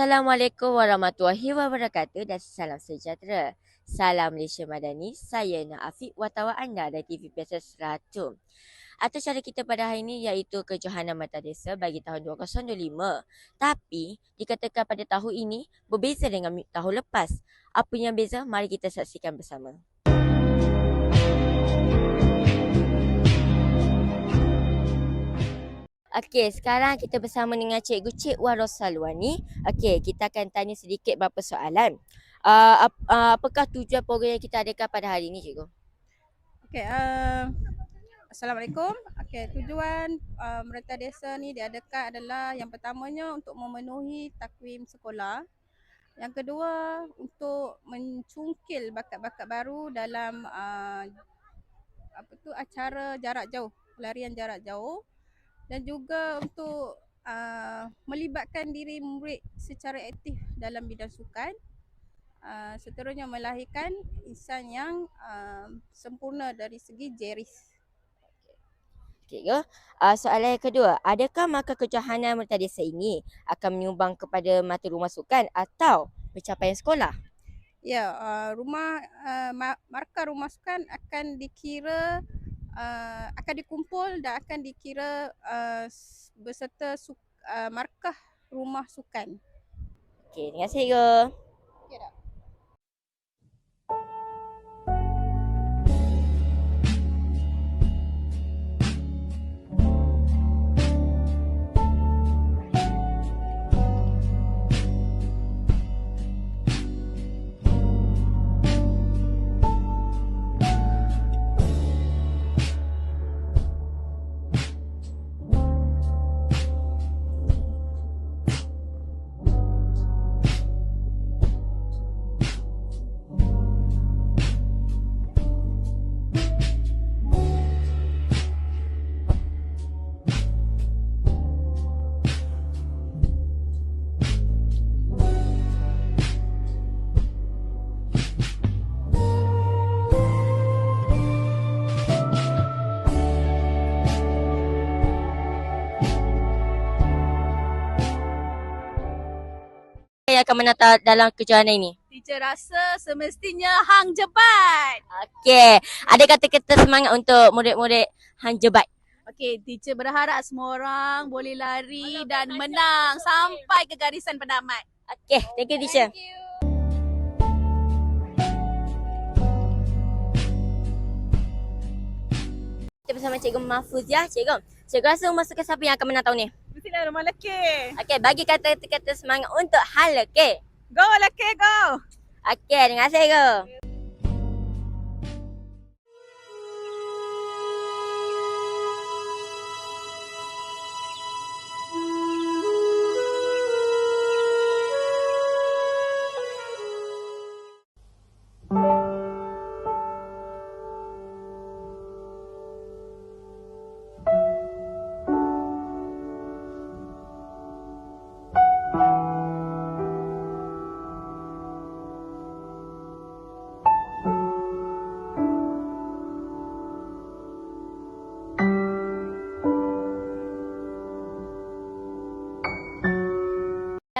Assalamualaikum warahmatullahi wabarakatuh dan salam sejahtera. Salam Malaysia Madani, saya Naafiq, wartawan anda dari TV Biasa 100. Atas cara kita pada hari ini iaitu kejohanan mata desa bagi tahun 2025. Tapi dikatakan pada tahun ini berbeza dengan tahun lepas. Apa yang beza? Mari kita saksikan bersama. Okey, sekarang kita bersama dengan Cik Wan Rosalwani. Okey, kita akan tanya sedikit beberapa soalan. Apakah tujuan program yang kita adakan pada hari ini, Cikgu? Okey, Assalamualaikum. Okey, tujuan Merata Desa ni diadakan adalah yang pertamanya untuk memenuhi takwim sekolah. Yang kedua, untuk mencungkil bakat-bakat baru dalam acara jarak jauh, pelarian jarak jauh, dan juga untuk melibatkan diri murid secara aktif dalam bidang sukan. Seterusnya melahirkan insan yang sempurna dari segi jeris. Cikgu, soalan yang kedua, adakah markah kejohanan Merata Desa ini akan menyumbang kepada mata rumah sukan atau pencapaian sekolah? Ya, markah rumah sukan akan dikira akan dikumpul dan akan dikira beserta markah rumah sukan. Okey, terima kasih, Cikgu. Okay, tak? Yang akan menata dalam kejohanan ini? Teacher rasa semestinya hang jebat. Okey, ada kata-kata semangat untuk murid-murid Hang Jebat? Okey, teacher berharap semua orang boleh lari dan menang sampai ke garisan pendamat. Okey, thank you, teacher. Thank you. Kita bersama Cikgu Mahfuziah. Cikgu rasa rumah sukan siapa yang akan menang tahun ni? Mestilah rumah lelaki. Okey, bagi kata-kata semangat untuk hal lelaki. Go lelaki, go. Okey, terima kasih, Cikgu.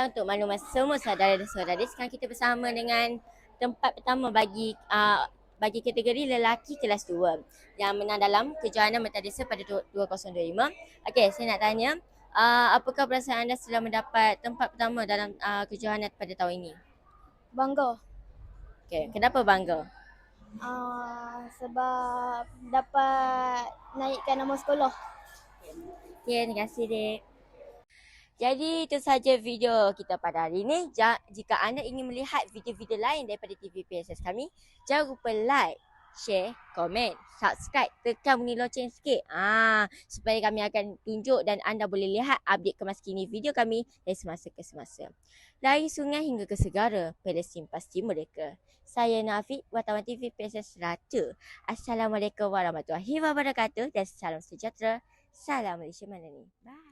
Untuk maklumat semua saudara dan saudari, sekarang kita bersama dengan tempat pertama bagi kategori lelaki kelas 2 yang menang dalam kejohanan Merata Desa pada 2025. Okey, saya nak tanya, apakah perasaan anda setelah mendapat tempat pertama dalam kejohanan pada tahun ini? Bangga. Okey, kenapa bangga? Sebab dapat naikkan nama sekolah. Okey, terima kasih, Dek. Jadi itu sahaja video kita pada hari ini. Jika anda ingin melihat video-video lain daripada TV PSS kami, jangan lupa like, share, komen, subscribe, tekan bunyi loceng sikit. Supaya kami akan tunjuk dan anda boleh lihat update kemas kini video kami dari semasa ke semasa. Dari sungai hingga ke segara, Palestin pasti merdeka. Saya Naafiq, wartawan TV PSS 100. Assalamualaikum warahmatullahi wabarakatuh dan salam sejahtera. Salam Malaysia Madani. Bye.